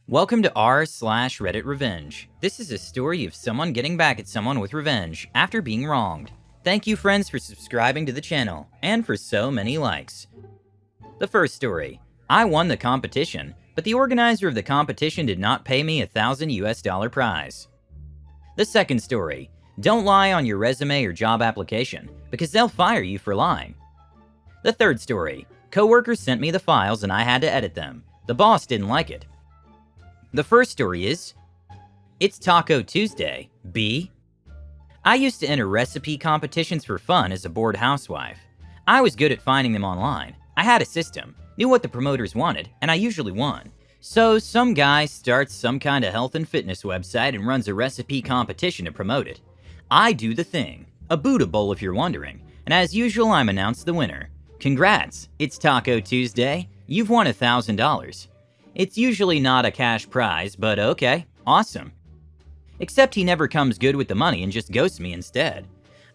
Welcome to r/RedditRevenge. This is a story of someone getting back at someone with revenge after being wronged. Thank you friends for subscribing to the channel, and for so many likes. The first story. I won the competition, but the organizer of the competition did not pay me $1,000 prize. The second story. Don't lie on your resume or job application, because they'll fire you for lying. The third story. Coworkers sent me the files and I had to edit them. The boss didn't like it. The first story is, It's Taco Tuesday, B. I used to enter recipe competitions for fun as a bored housewife. I was good at finding them online. I had a system, knew what the promoters wanted, and I usually won. So some guy starts some kind of health and fitness website and runs a recipe competition to promote it. I do the thing, a Buddha bowl if you're wondering, and as usual I'm announced the winner. Congrats, it's Taco Tuesday, you've won $1,000. It's usually not a cash prize, but okay, awesome. Except he never comes good with the money and just ghosts me instead.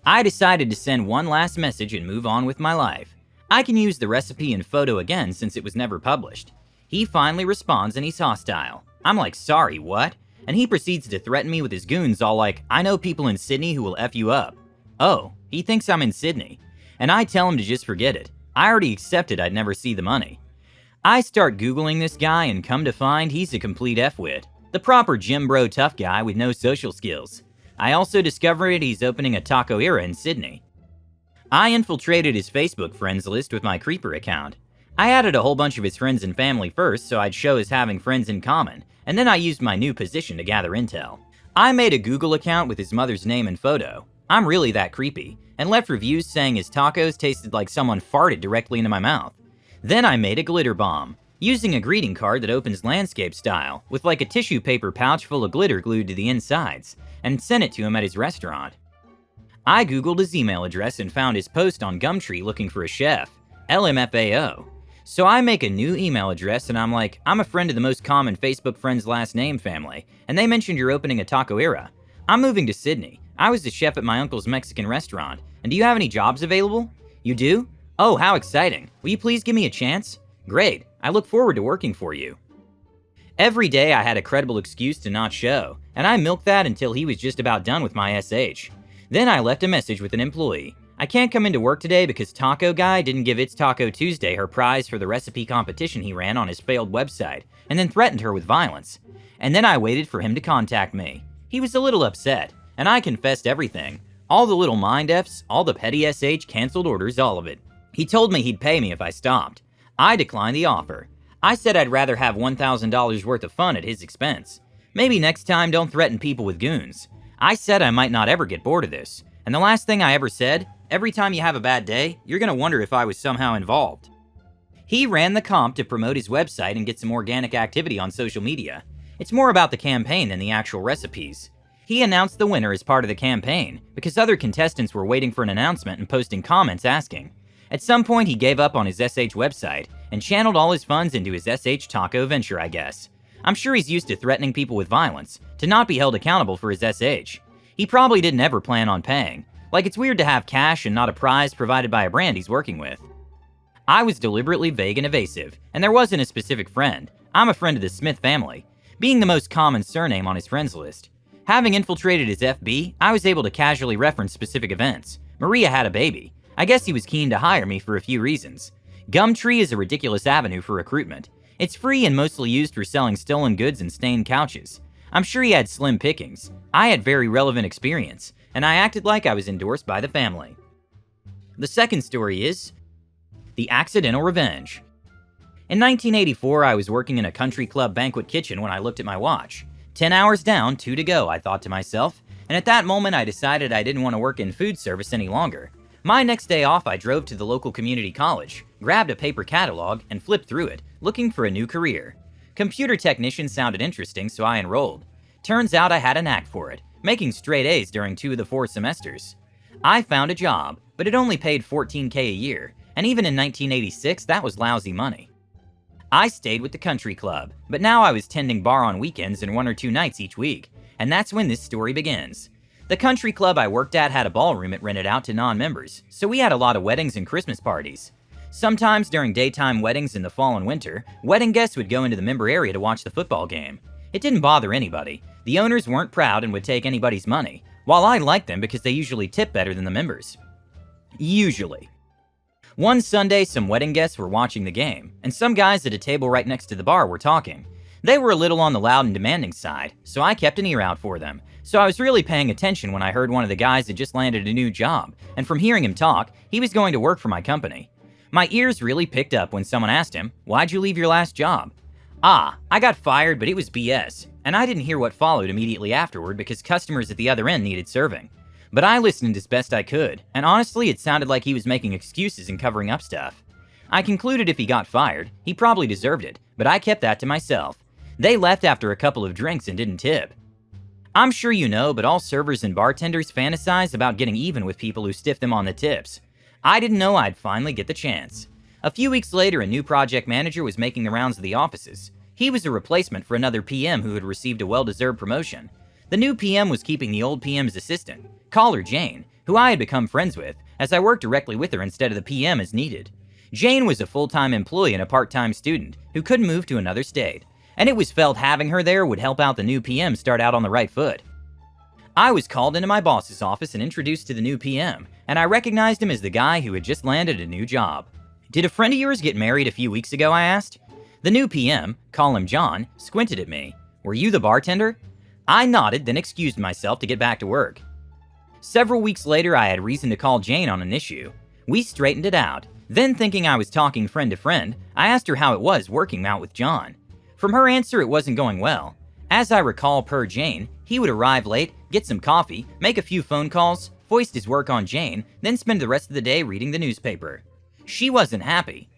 I decided to send one last message and move on with my life. I can use the recipe and photo again since it was never published. He finally responds and he's hostile. I'm like, sorry, what? And he proceeds to threaten me with his goons all like, I know people in Sydney who will F you up. Oh, he thinks I'm in Sydney. And I tell him to just forget it. I already accepted I'd never see the money. I start Googling this guy and come to find he's a complete F-wit. The proper gym bro tough guy with no social skills. I also discovered he's opening a taco-era in Sydney. I infiltrated his Facebook friends list with my Creeper account. I added a whole bunch of his friends and family first so I'd show as having friends in common, and then I used my new position to gather intel. I made a Google account with his mother's name and photo. I'm really that creepy, and left reviews saying his tacos tasted like someone farted directly into my mouth. Then I made a glitter bomb, using a greeting card that opens landscape style, with like a tissue paper pouch full of glitter glued to the insides, and sent it to him at his restaurant. I googled his email address and found his post on Gumtree looking for a chef, LMFAO. So I make a new email address and I'm like, I'm a friend of the most common Facebook friend's last name family, and they mentioned you're opening a taco-era. I'm moving to Sydney. I was the chef at my uncle's Mexican restaurant, and do you have any jobs available? You do? Oh, how exciting. Will you please give me a chance? Great, I look forward to working for you. Every day I had a credible excuse to not show, and I milked that until he was just about done with my SH. Then I left a message with an employee. I can't come into work today because Taco Guy didn't give It's Taco Tuesday her prize for the recipe competition he ran on his failed website, and then threatened her with violence. And then I waited for him to contact me. He was a little upset, and I confessed everything. All the little mind Fs, all the petty SH canceled orders, all of it. He told me he'd pay me if I stopped. I declined the offer. I said I'd rather have $1,000 worth of fun at his expense. Maybe next time don't threaten people with goons. I said I might not ever get bored of this. And the last thing I ever said, every time you have a bad day, you're gonna wonder if I was somehow involved. He ran the comp to promote his website and get some organic activity on social media. It's more about the campaign than the actual recipes. He announced the winner as part of the campaign because other contestants were waiting for an announcement and posting comments asking. At some point, he gave up on his SH website and channeled all his funds into his SH taco venture, I guess. I'm sure he's used to threatening people with violence, to not be held accountable for his SH. He probably didn't ever plan on paying. Like it's weird to have cash and not a prize provided by a brand he's working with. I was deliberately vague and evasive, and there wasn't a specific friend. I'm a friend of the Smith family, being the most common surname on his friends list. Having infiltrated his FB, I was able to casually reference specific events. Maria had a baby. I guess he was keen to hire me for a few reasons. Gumtree is a ridiculous avenue for recruitment. It's free and mostly used for selling stolen goods and stained couches. I'm sure he had slim pickings. I had very relevant experience, and I acted like I was endorsed by the family. The second story is The Accidental Revenge. In 1984, I was working in a country club banquet kitchen when I looked at my watch. 10 hours down, 2 to go, I thought to myself, and at that moment I decided I didn't want to work in food service any longer. My next day off, I drove to the local community college, grabbed a paper catalog, and flipped through it, looking for a new career. Computer technician sounded interesting, so I enrolled. Turns out I had a knack for it, making straight A's during 2 of the 4 semesters. I found a job, but it only paid $14K a year, and even in 1986, that was lousy money. I stayed with the country club, but now I was tending bar on weekends and 1 or 2 nights each week, and that's when this story begins. The country club I worked at had a ballroom it rented out to non-members, so we had a lot of weddings and Christmas parties. Sometimes during daytime weddings in the fall and winter, wedding guests would go into the member area to watch the football game. It didn't bother anybody. The owners weren't proud and would take anybody's money, while I liked them because they usually tip better than the members. Usually. One Sunday, some wedding guests were watching the game, and some guys at a table right next to the bar were talking. They were a little on the loud and demanding side, so I kept an ear out for them. So I was really paying attention when I heard one of the guys had just landed a new job, and from hearing him talk, he was going to work for my company. My ears really picked up when someone asked him, "Why'd you leave your last job?" I got fired, but it was BS, and I didn't hear what followed immediately afterward because customers at the other end needed serving. But I listened as best I could, and honestly it sounded like he was making excuses and covering up stuff. I concluded if he got fired, he probably deserved it, but I kept that to myself. They left after a couple of drinks and didn't tip. I'm sure you know, but all servers and bartenders fantasize about getting even with people who stiff them on the tips. I didn't know I'd finally get the chance. A few weeks later, a new project manager was making the rounds of the offices. He was a replacement for another PM who had received a well-deserved promotion. The new PM was keeping the old PM's assistant, call her Jane, who I had become friends with, as I worked directly with her instead of the PM as needed. Jane was a full-time employee and a part-time student who couldn't move to another state, and it was felt having her there would help out the new PM start out on the right foot. I was called into my boss's office and introduced to the new PM, and I recognized him as the guy who had just landed a new job. "Did a friend of yours get married a few weeks ago?" I asked. The new PM, call him John, squinted at me. "Were you the bartender?" I nodded, then excused myself to get back to work. Several weeks later, I had reason to call Jane on an issue. We straightened it out. Then, thinking I was talking friend to friend, I asked her how it was working out with John. From her answer, it wasn't going well. As I recall, per Jane, he would arrive late, get some coffee, make a few phone calls, foist his work on Jane, then spend the rest of the day reading the newspaper. She wasn't happy.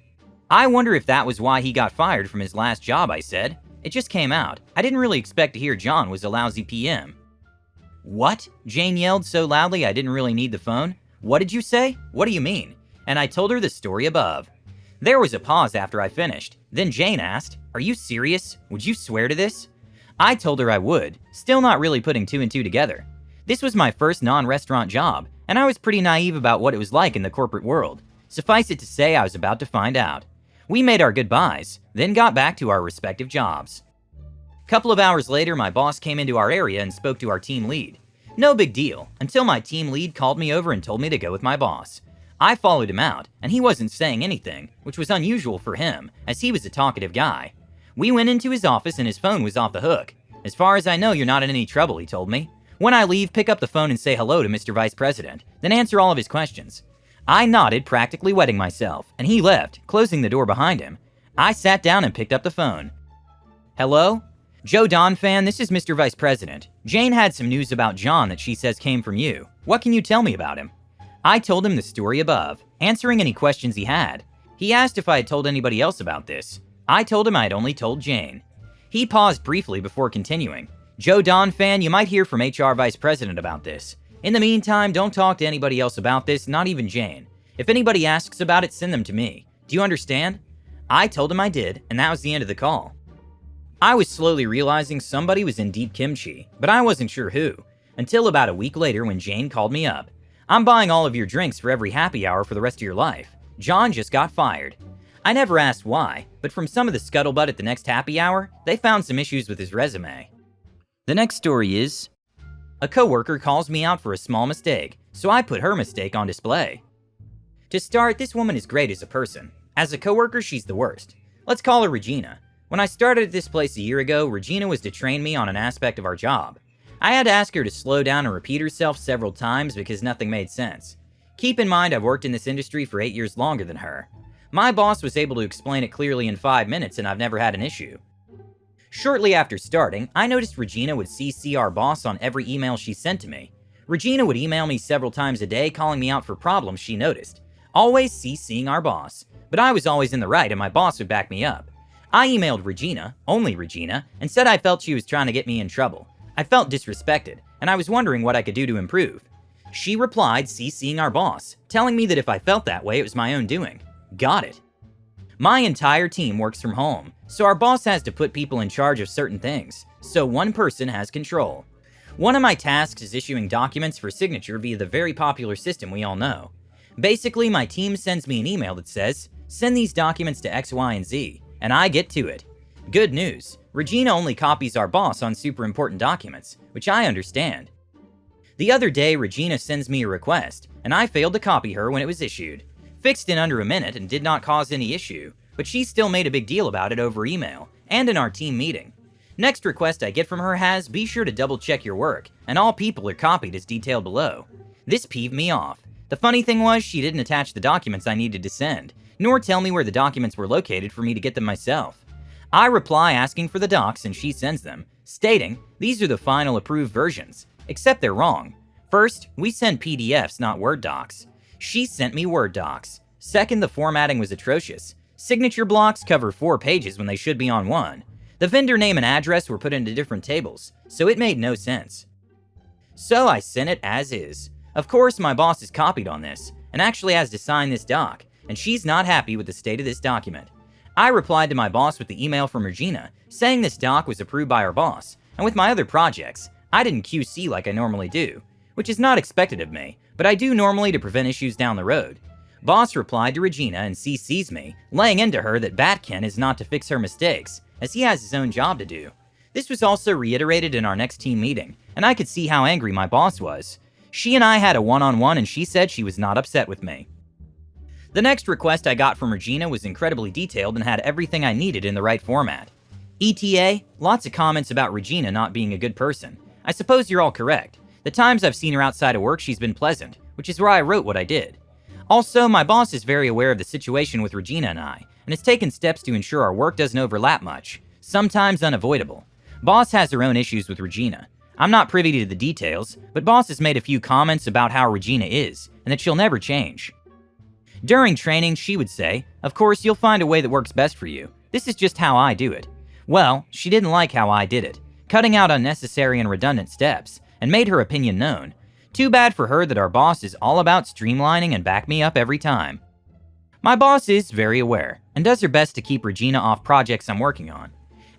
"I wonder if that was why he got fired from his last job," I said. "It just came out. I didn't really expect to hear John was a lousy PM." "What?" Jane yelled so loudly I didn't really need the phone. "What did you say? What do you mean?" And I told her the story above. There was a pause after I finished. Then Jane asked, "Are you serious? Would you swear to this?" I told her I would, still not really putting two and two together. This was my first non-restaurant job, and I was pretty naive about what it was like in the corporate world. Suffice it to say, I was about to find out. We made our goodbyes, then got back to our respective jobs. Couple of hours later, my boss came into our area and spoke to our team lead. No big deal, until my team lead called me over and told me to go with my boss. I followed him out, and he wasn't saying anything, which was unusual for him, as he was a talkative guy. We went into his office and his phone was off the hook. "As far as I know, you're not in any trouble," he told me. "When I leave, pick up the phone and say hello to Mr. Vice President, then answer all of his questions." I nodded, practically wetting myself, and he left, closing the door behind him. I sat down and picked up the phone. "Hello? Joe Don fan, this is Mr. Vice President. Jane had some news about John that she says came from you. What can you tell me about him?" I told him the story above, answering any questions he had. He asked if I had told anybody else about this. I told him I had only told Jane. He paused briefly before continuing. "Joe Don fan, you might hear from HR Vice President about this. In the meantime, don't talk to anybody else about this, not even Jane. If anybody asks about it, send them to me. Do you understand?" I told him I did, and that was the end of the call. I was slowly realizing somebody was in deep kimchi, but I wasn't sure who, until about a week later when Jane called me up. "I'm buying all of your drinks for every happy hour for the rest of your life. John just got fired." I never asked why, but from some of the scuttlebutt at the next happy hour, they found some issues with his resume. The next story is, a coworker calls me out for a small mistake, so I put her mistake on display. To start, this woman is great as a person. As a coworker, she's the worst. Let's call her Regina. When I started at this place a year ago, Regina was to train me on an aspect of our job. I had to ask her to slow down and repeat herself several times because nothing made sense. Keep in mind I've worked in this industry for 8 years longer than her. My boss was able to explain it clearly in 5 minutes and I've never had an issue. Shortly after starting, I noticed Regina would CC our boss on every email she sent to me. Regina would email me several times a day calling me out for problems she noticed, always CCing our boss, but I was always in the right and my boss would back me up. I emailed Regina, only Regina, and said I felt she was trying to get me in trouble. I felt disrespected, and I was wondering what I could do to improve. She replied CCing our boss, telling me that if I felt that way, it was my own doing. Got it. My entire team works from home, so our boss has to put people in charge of certain things, so one person has control. One of my tasks is issuing documents for signature via the very popular system we all know. Basically, my team sends me an email that says, Send these documents to X, Y, and Z, and I get to it. Good news, Regina only copies our boss on super important documents, which I understand. The other day, Regina sends me a request, and I failed to copy her when it was issued. Fixed in under a minute and did not cause any issue, but she still made a big deal about it over email and in our team meeting. Next request I get from her has, be sure to double check your work, and all people are copied as detailed below. This peeved me off. The funny thing was, she didn't attach the documents I needed to send, nor tell me where the documents were located for me to get them myself. I reply asking for the docs and she sends them, stating, these are the final approved versions, except they're wrong. First, we send PDFs, not Word docs. She sent me Word docs. Second, the formatting was atrocious. Signature blocks cover 4 pages when they should be on 1. The vendor name and address were put into different tables, so it made no sense. So I sent it as is. Of course, my boss is copied on this, and actually has to sign this doc, and she's not happy with the state of this document. I replied to my boss with the email from Regina, saying this doc was approved by our boss, and with my other projects, I didn't QC like I normally do, which is not expected of me, but I do normally to prevent issues down the road. Boss replied to Regina and CC's me, laying into her that Batkin is not to fix her mistakes, as he has his own job to do. This was also reiterated in our next team meeting, and I could see how angry my boss was. She and I had a one-on-one and she said she was not upset with me. The next request I got from Regina was incredibly detailed and had everything I needed in the right format. ETA, lots of comments about Regina not being a good person. I suppose you're all correct. The times I've seen her outside of work, she's been pleasant, which is why I wrote what I did. Also, my boss is very aware of the situation with Regina and I, and has taken steps to ensure our work doesn't overlap much, sometimes unavoidable. Boss has her own issues with Regina. I'm not privy to the details, but boss has made a few comments about how Regina is, and that she'll never change. During training, she would say, of course, you'll find a way that works best for you. This is just how I do it. Well, she didn't like how I did it, cutting out unnecessary and redundant steps, and made her opinion known. Too bad for her that our boss is all about streamlining and back me up every time. My boss is very aware, and does her best to keep Regina off projects I'm working on.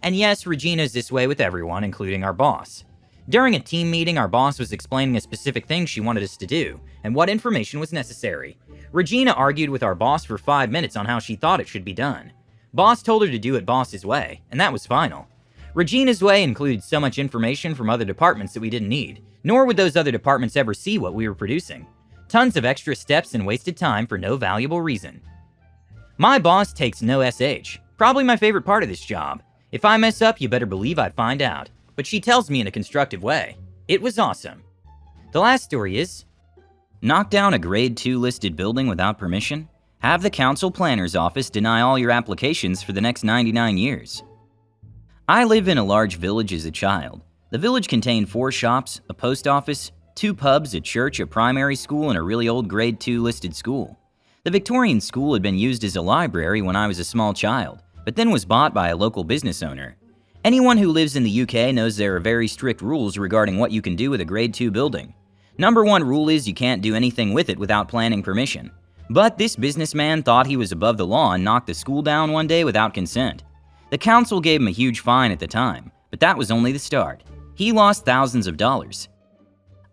And yes, Regina's this way with everyone, including our boss. During a team meeting, our boss was explaining a specific thing she wanted us to do, and what information was necessary. Regina argued with our boss for 5 minutes on how she thought it should be done. Boss told her to do it boss's way, and that was final. Regina's way included so much information from other departments that we didn't need, nor would those other departments ever see what we were producing. Tons of extra steps and wasted time for no valuable reason. My boss takes no SH, probably my favorite part of this job. If I mess up, you better believe I'd find out. But she tells me in a constructive way. It was awesome. The last story is, knock down a grade 2 listed building without permission? Have the council planner's office deny all your applications for the next 99 years. I live in a large village as a child. The village contained 4 shops, a post office, 2 pubs, a church, a primary school, and a really old grade 2 listed school. The Victorian school had been used as a library when I was a small child, but then was bought by a local business owner. Anyone who lives in the UK knows there are very strict rules regarding what you can do with a grade 2 building. Number 1 rule is you can't do anything with it without planning permission. But this businessman thought he was above the law and knocked the school down one day without consent. The council gave him a huge fine at the time, but that was only the start. He lost thousands of dollars.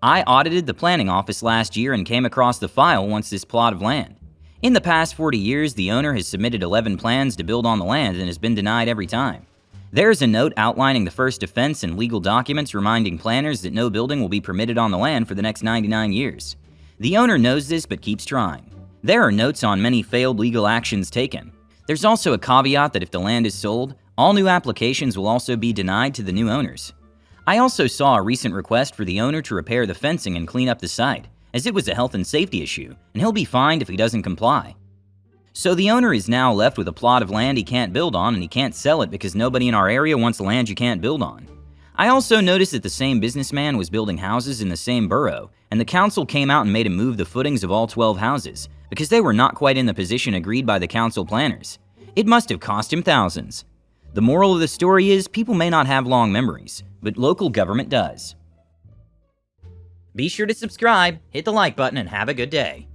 I audited the planning office last year and came across the file once this plot of land. In the past 40 years, the owner has submitted 11 plans to build on the land and has been denied every time. There's a note outlining the first offense and legal documents reminding planners that no building will be permitted on the land for the next 99 years. The owner knows this but keeps trying. There are notes on many failed legal actions taken. There's also a caveat that if the land is sold, all new applications will also be denied to the new owners. I also saw a recent request for the owner to repair the fencing and clean up the site, as it was a health and safety issue, and he'll be fined if he doesn't comply. So the owner is now left with a plot of land he can't build on, and he can't sell it because nobody in our area wants land you can't build on. I also noticed that the same businessman was building houses in the same borough, and the council came out and made him move the footings of all 12 houses because they were not quite in the position agreed by the council planners. It must have cost him thousands. The moral of the story is people may not have long memories, but local government does. Be sure to subscribe, hit the like button, and have a good day.